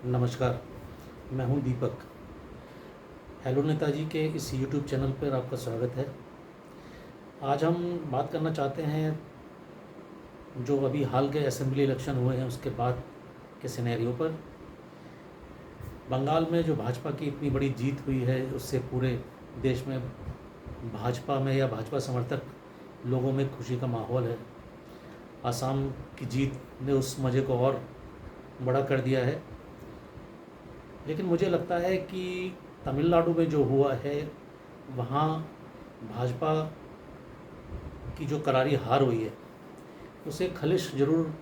नमस्कार, मैं हूं दीपक। हेलो नेताजी के इस यूट्यूब चैनल पर आपका स्वागत है। आज हम बात करना चाहते हैं जो अभी हाल के असेंबली इलेक्शन हुए हैं उसके बाद के सिनेरियो पर। बंगाल में जो भाजपा की इतनी बड़ी जीत हुई है उससे पूरे देश में भाजपा में या भाजपा समर्थक लोगों में खुशी का माहौल है। असम की जीत ने उस मज़े को और बड़ा कर दिया है। लेकिन मुझे लगता है कि तमिलनाडु में जो हुआ है वहाँ भाजपा की जो करारी हार हुई है उसे खलिश ज़रूर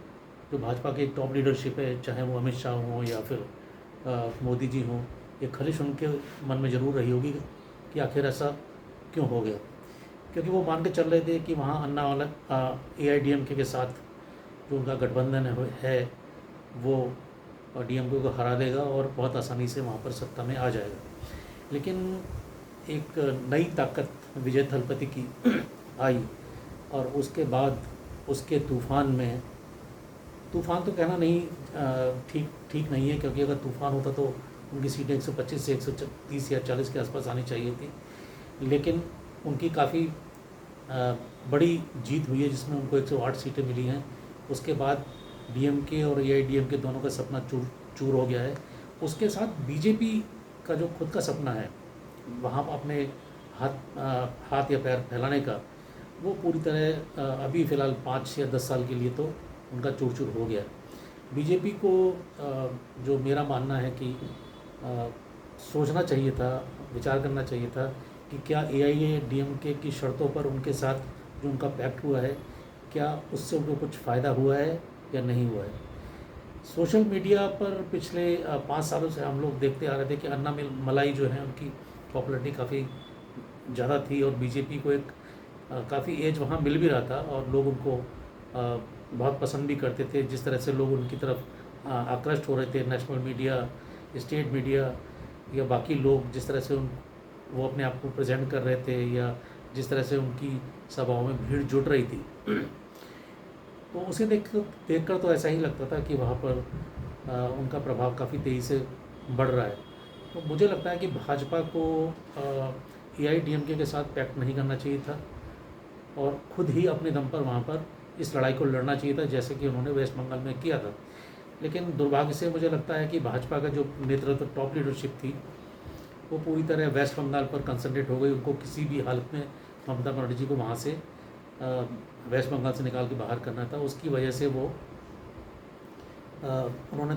जो भाजपा की टॉप लीडरशिप है, चाहे वो अमित शाह हों या फिर मोदी जी हों, ये खलिश उनके मन में ज़रूर रही होगी कि आखिर ऐसा क्यों हो गया। क्योंकि वो मान के चल रहे थे कि वहाँ अन्ना वाला AIDMK के साथ जो उनका गठबंधन है वो DMK को हरा देगा और बहुत आसानी से वहाँ पर सत्ता में आ जाएगा। लेकिन एक नई ताकत विजय थलपति की आई और उसके बाद उसके तूफ़ान तो कहना नहीं ठीक नहीं है, क्योंकि अगर तूफ़ान होता तो उनकी सीटें 125 से 130 या 40 के आसपास आनी चाहिए थी। लेकिन उनकी काफ़ी बड़ी जीत हुई है जिसमें उनको 108 सीटें मिली हैं। उसके बाद DMK और AIDMK दोनों का सपना चूर हो गया है। उसके साथ BJP का जो खुद का सपना है वहाँ पर अपने हाथ या पैर फैलाने का, वो पूरी तरह अभी फ़िलहाल 5 या 10 साल के लिए तो उनका चूर चूर हो गया है। BJP को जो मेरा मानना है कि सोचना चाहिए था, विचार करना चाहिए था कि क्या AIADMK की शर्तों पर उनके साथ जो उनका पैक्ट हुआ है, क्या उससे उनको कुछ फ़ायदा हुआ है या नहीं हुआ है। सोशल मीडिया पर पिछले 5 सालों से हम लोग देखते आ रहे थे कि अन्ना मलाई जो है उनकी पॉपुलैरिटी काफ़ी ज़्यादा थी और BJP को एक काफ़ी एज वहाँ मिल भी रहा था और लोग उनको बहुत पसंद भी करते थे। जिस तरह से लोग उनकी तरफ आकृष्ट हो रहे थे, नेशनल मीडिया, स्टेट मीडिया या बाकी लोग जिस तरह से वो अपने आप को प्रेजेंट कर रहे थे या जिस तरह से उनकी सभाओं में भीड़ जुट रही थी तो उसे देखकर तो ऐसा ही लगता था कि वहाँ पर उनका प्रभाव काफ़ी तेज़ी से बढ़ रहा है। तो मुझे लगता है कि भाजपा को AIDMK के साथ पैक्ट नहीं करना चाहिए था और खुद ही अपने दम पर वहाँ पर इस लड़ाई को लड़ना चाहिए था, जैसे कि उन्होंने वेस्ट बंगाल में किया था। लेकिन दुर्भाग्य से मुझे लगता है कि भाजपा का जो नेतृत्व टॉप लीडरशिप थी वो पूरी तरह वेस्ट बंगाल पर कंसंट्रेट हो गई। उनको किसी भी हालत में ममता बनर्जी को वहाँ से वेस्ट बंगाल से निकाल के बाहर करना था। उसकी वजह से वो उन्होंने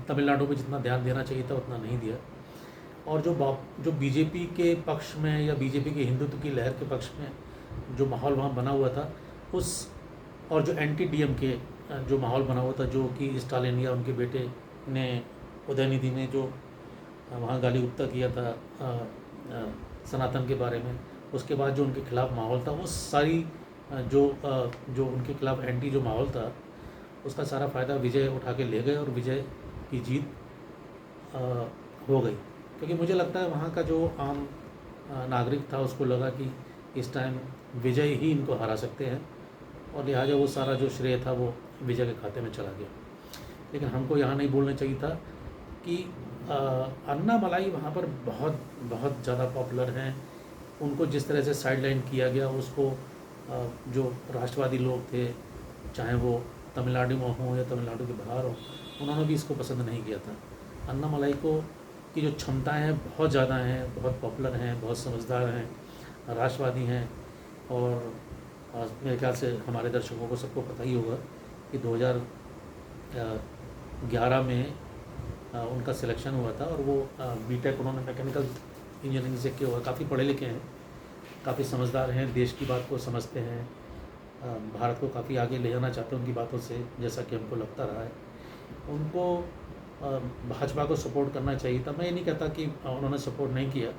तमिलनाडु में जितना ध्यान देना चाहिए था उतना नहीं दिया। और जो BJP के पक्ष में या BJP के हिंदुत्व की लहर के पक्ष में जो माहौल वहाँ बना हुआ था उस और जो एंटी DMK जो माहौल बना हुआ था, जो कि स्टालिन या उनके बेटे ने उदयनिधि ने जो वहाँ गाली गुप्ता किया था सनातन के बारे में, उसके बाद जो उनके खिलाफ़ माहौल था वो सारी जो उनके खिलाफ़ एंटी जो माहौल था उसका सारा फ़ायदा विजय उठा के ले गए और विजय की जीत हो गई। क्योंकि मुझे लगता है वहाँ का जो आम नागरिक था उसको लगा कि इस टाइम विजय ही इनको हरा सकते हैं और लिहाजा वो सारा जो श्रेय था वो विजय के खाते में चला गया। लेकिन हमको यहाँ नहीं भूलना चाहिए था कि अन्ना मलाई वहाँ पर बहुत बहुत ज़्यादा पॉपुलर हैं। उनको जिस तरह से साइडलाइन किया गया उसको जो राष्ट्रवादी लोग थे, चाहे वो तमिलनाडु में हों या तमिलनाडु के बाहर हों, उन्होंने भी इसको पसंद नहीं किया था। अन्ना मलाई को की जो क्षमताएं हैं बहुत ज़्यादा हैं, बहुत पॉपुलर हैं, बहुत समझदार हैं, राष्ट्रवादी हैं। और मेरे ख्याल से हमारे दर्शकों को सबको पता ही होगा कि 2011 में उनका सिलेक्शन हुआ था और वो BTech उन्होंने मैकेनिकल इंजीनियरिंग से किया हुआ। काफ़ी पढ़े लिखे हैं, काफ़ी समझदार हैं, देश की बात को समझते हैं, भारत को काफ़ी आगे ले जाना चाहते हैं उनकी बातों से, जैसा कि हमको लगता रहा है। उनको भाजपा को सपोर्ट करना चाहिए था। मैं ये नहीं कहता कि उन्होंने सपोर्ट नहीं किया।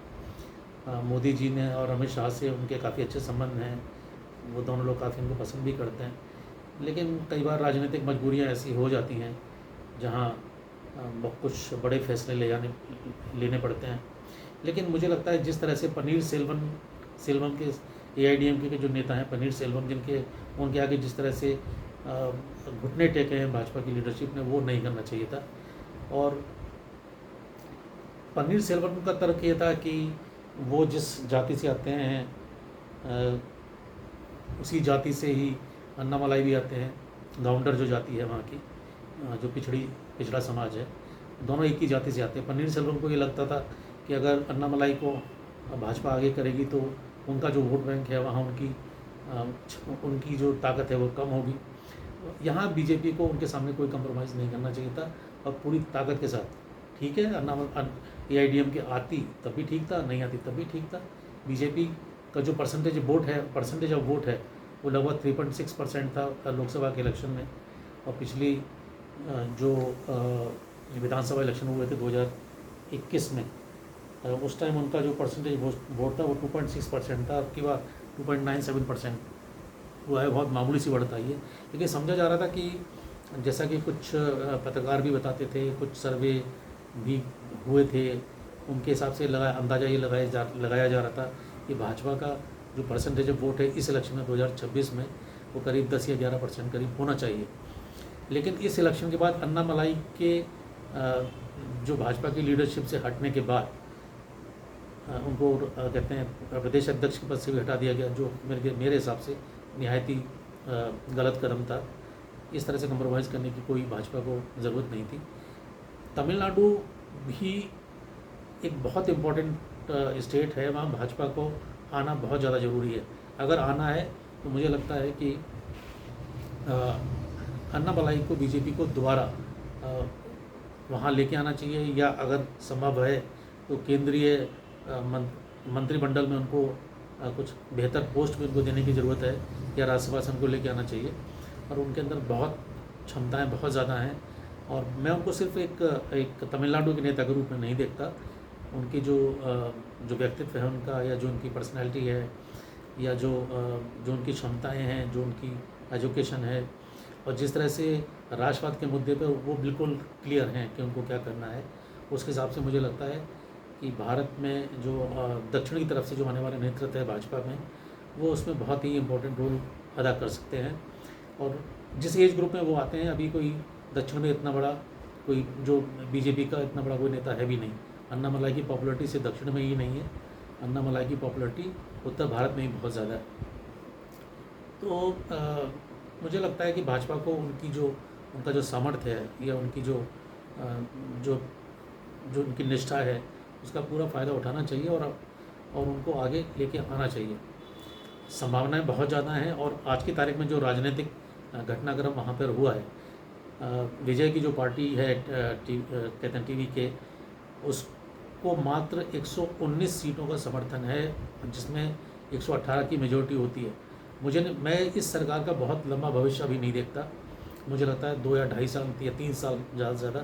मोदी जी ने और अमित शाह से उनके काफ़ी अच्छे संबंध हैं, वो दोनों लोग काफ़ी उनको पसंद भी करते हैं। लेकिन कई बार राजनीतिक मजबूरियां ऐसी हो जाती हैं जहां कुछ बड़े फैसले लेने पड़ते हैं। लेकिन मुझे लगता है जिस तरह से पनीर सेल्वम के AIDMK के जो नेता हैं, पनीर सेल्वम, उनके आगे जिस तरह से घुटने टेके हैं भाजपा की लीडरशिप ने, वो नहीं करना चाहिए था। और पन्नीर सेल्वम का तर्क ये था कि वो जिस जाति से आते हैं उसी जाति से ही अन्नामलाई भी आते हैं। गाउंडर जो जाति है वहाँ की, जो पिछड़ा समाज है, दोनों एक ही जाति से आते हैं। पन्नीर सेल्वम को ये लगता था कि अगर अन्नामलाई को भाजपा आगे करेगी तो उनका जो वोट बैंक है वहाँ उनकी जो ताकत है वो कम होगी। यहाँ बीजेपी को उनके सामने कोई कंप्रोमाइज़ नहीं करना चाहिए था और पूरी ताकत के साथ, ठीक है, AIDM के आती तब भी ठीक था, नहीं आती तब भी ठीक था। बीजेपी का जो परसेंटेज ऑफ वोट है वो लगभग 3.6% था लोकसभा के इलेक्शन में। और पिछली जो विधानसभा इलेक्शन हुए थे 2021 में, उस टाइम उनका जो परसेंटेज वोट था वो 2.6% था। अब की बार 2.97% हुआ है, बहुत मामूली सी बढ़त आई है। लेकिन समझा जा रहा था कि जैसा कि कुछ पत्रकार भी बताते थे, कुछ सर्वे भी हुए थे, उनके हिसाब से अंदाज़ा ये लगाया जा रहा था कि भाजपा का जो परसेंटेज ऑफ वोट है इस इलेक्शन में 2026 में वो करीब 10 या 11% करीब होना चाहिए। लेकिन इस इलेक्शन के बाद अन्नामलाई के जो भाजपा की लीडरशिप से हटने के बाद उनको कहते हैं प्रदेश अध्यक्ष के पद से भी हटा दिया गया, जो मेरे हिसाब से निहायत ही गलत कदम था। इस तरह से कंप्रोमाइज़ करने की कोई भाजपा को ज़रूरत नहीं थी। तमिलनाडु भी एक बहुत इम्पोर्टेंट स्टेट है, वहाँ भाजपा को आना बहुत ज़्यादा ज़रूरी है। अगर आना है तो मुझे लगता है कि अन्नामलाई को बीजेपी को दोबारा वहाँ लेके आना चाहिए, या अगर संभव है तो केंद्रीय मंत्रिमंडल में उनको कुछ बेहतर पोस्ट भी उनको देने की ज़रूरत है, या राज्यसभा से उनको लेके आना चाहिए। और उनके अंदर बहुत क्षमताएं बहुत ज़्यादा हैं, और मैं उनको सिर्फ एक तमिलनाडु के नेता के रूप में नहीं देखता। उनकी जो व्यक्तित्व है उनका, या जो उनकी पर्सनैलिटी है, या जो उनकी क्षमताएं हैं, जो उनकी एजुकेशन है, और जिस तरह से राष्ट्रवाद के मुद्दे पर वो बिल्कुल क्लियर हैं कि उनको क्या करना है, उसके हिसाब से मुझे लगता है कि भारत में जो दक्षिण की तरफ से जो आने वाला नेतृत्व है भाजपा में, वो उसमें बहुत ही इम्पोर्टेंट रोल अदा कर सकते हैं। और जिस एज ग्रुप में वो आते हैं, अभी कोई दक्षिण में इतना बड़ा कोई जो बीजेपी का इतना बड़ा कोई नेता है भी नहीं। अन्नामलाई की पॉपुलरिटी से दक्षिण में ही नहीं है, अन्नामलाई की पॉपुलरिटी उत्तर भारत में ही बहुत ज़्यादा है। तो मुझे लगता है कि भाजपा को उनका जो सामर्थ्य है, या उनकी जो उनकी निष्ठा है, उसका पूरा फ़ायदा उठाना चाहिए और उनको आगे लेके आना चाहिए। संभावनाएं बहुत ज़्यादा हैं, और आज की तारीख में जो राजनीतिक घटनाक्रम वहाँ पर हुआ है, विजय की जो पार्टी है कहते हैं टीवी के, उसको मात्र 119 सीटों का समर्थन है, जिसमें 118 की मेजोरिटी होती है। मैं इस सरकार का बहुत लंबा भविष्य अभी नहीं देखता। मुझे लगता है 2 या 2.5 साल या 3 साल ज़्यादा से ज़्यादा,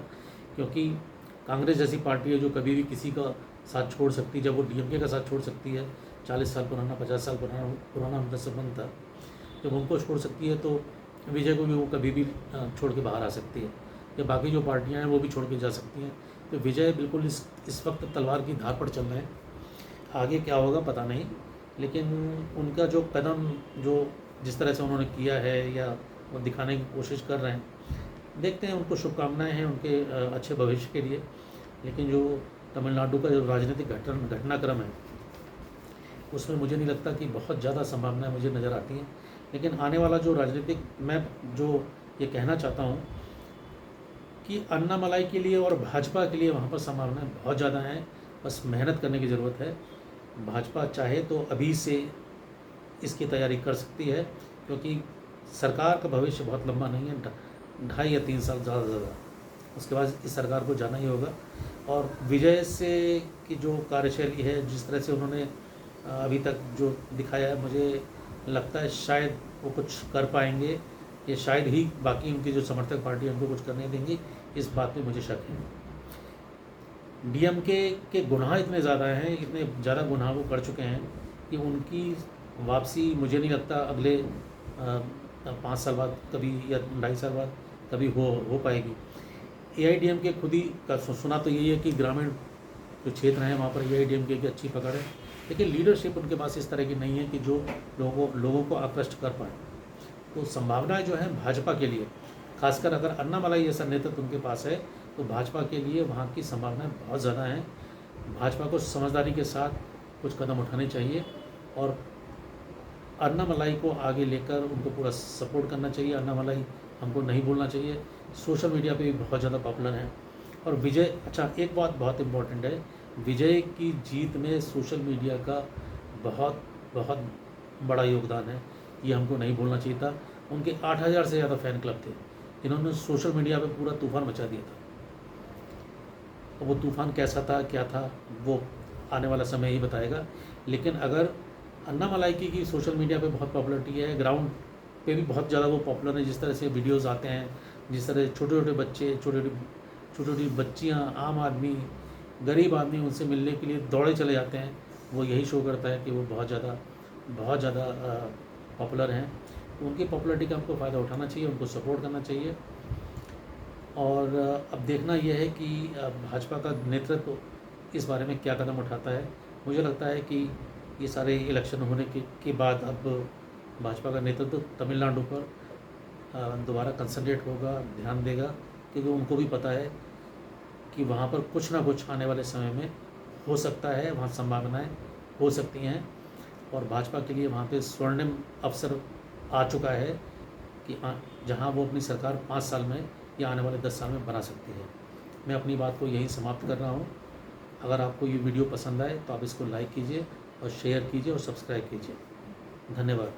क्योंकि कांग्रेस जैसी पार्टी है जो कभी भी किसी का साथ छोड़ सकती है। जब वो DMK का साथ छोड़ सकती है, 40 साल पुराना 50 साल पुराना उनका संबंध था, जब उनको छोड़ सकती है तो विजय को भी वो कभी भी छोड़ के बाहर आ सकती है, या बाकी जो पार्टियां हैं वो भी छोड़ के जा सकती हैं। तो विजय बिल्कुल इस वक्त तलवार की धार पर चल रहे हैं। आगे क्या होगा पता नहीं, लेकिन उनका जो कदम जिस तरह से उन्होंने किया है, या वो दिखाने की कोशिश कर रहे हैं, देखते हैं। उनको शुभकामनाएं हैं उनके अच्छे भविष्य के लिए। लेकिन जो तमिलनाडु का जो राजनीतिक घटनाक्रम है, उसमें मुझे नहीं लगता कि बहुत ज़्यादा संभावनाएं मुझे नज़र आती हैं। लेकिन आने वाला जो राजनीतिक, मैं जो ये कहना चाहता हूँ कि अन्नामलाई के लिए और भाजपा के लिए वहाँ पर संभावनाएं बहुत ज़्यादा हैं, बस मेहनत करने की ज़रूरत है। भाजपा चाहे तो अभी से इसकी तैयारी कर सकती है, क्योंकि सरकार का भविष्य बहुत लंबा नहीं है, 2.5 या 3 साल ज़्यादा से ज़्यादा, उसके बाद इस सरकार को जाना ही होगा। और विजय से की जो कार्यशैली है, जिस तरह से उन्होंने अभी तक जो दिखाया है, मुझे लगता है शायद वो कुछ कर पाएंगे, या शायद ही बाकी उनकी जो समर्थक पार्टी उनको कुछ करने देंगी, इस बात पे मुझे शक है। DMK के गुनाह इतने ज़्यादा हैं, इतने ज़्यादा गुनाह वो कर चुके हैं कि उनकी वापसी मुझे नहीं लगता अगले 5 साल बाद कभी, या 2.5 साल बाद कभी हो पाएगी। AIDMK खुद ही का सुना तो यही है कि ग्रामीण जो क्षेत्र हैं वहाँ पर AIDMK की अच्छी पकड़ है, लेकिन लीडरशिप उनके पास इस तरह की नहीं है कि जो लोगों को आकृष्ट कर पाए। तो संभावनाएं जो हैं भाजपा के लिए, खासकर अगर अन्नामलाई जैसा नेतृत्व उनके पास है, तो भाजपा के लिए वहाँ की संभावनाएं बहुत ज़्यादा हैं। भाजपा को समझदारी के साथ कुछ कदम उठाने चाहिए और अन्नामलाई को आगे लेकर उनको पूरा सपोर्ट करना चाहिए। अन्नामलाई हमको नहीं भूलना चाहिए, सोशल मीडिया पे भी बहुत ज़्यादा पॉपुलर हैं। और विजय, अच्छा एक बात बहुत इम्पोर्टेंट है, विजय की जीत में सोशल मीडिया का बहुत बहुत बड़ा योगदान है, ये हमको नहीं भूलना चाहिए था। उनके 8,000 से ज़्यादा फ़ैन क्लब थे, इन्होंने सोशल मीडिया पे पूरा तूफ़ान मचा दिया था। और वो तूफ़ान कैसा था, क्या था, वो आने वाला समय ही बताएगा। लेकिन अगर अन्नामलाई की सोशल मीडिया पे बहुत पॉपुलरिटी है, ग्राउंड पे भी बहुत ज़्यादा वो पॉपुलर है। जिस तरह से वीडियोस आते हैं, जिस तरह छोटे छोटे बच्चे, छोटी छोटी बच्चियाँ, आम आदमी, गरीब आदमी उनसे मिलने के लिए दौड़े चले जाते हैं, वो यही शो करता है कि वो बहुत ज़्यादा पॉपुलर हैं। तो उनकी पॉपुलरिटी का हमको फ़ायदा उठाना चाहिए, उनको सपोर्ट करना चाहिए। और अब देखना यह है कि भाजपा का नेतृत्व इस बारे में क्या कदम उठाता है। मुझे लगता है कि ये सारे इलेक्शन होने के बाद अब भाजपा का नेतृत्व तमिलनाडु पर दोबारा कंसंट्रेट होगा, ध्यान देगा, क्योंकि उनको भी पता है कि वहाँ पर कुछ ना कुछ आने वाले समय में हो सकता है, वहाँ संभावनाएं हो सकती हैं। और भाजपा के लिए वहाँ पे स्वर्णिम अवसर आ चुका है कि जहाँ वो अपनी सरकार 5 साल में या आने वाले 10 साल में बना सकती है। मैं अपनी बात को यहीं समाप्त कर रहा हूँ। अगर आपको ये वीडियो पसंद आए तो आप इसको लाइक कीजिए और शेयर कीजिए और सब्सक्राइब कीजिए। धन्यवाद।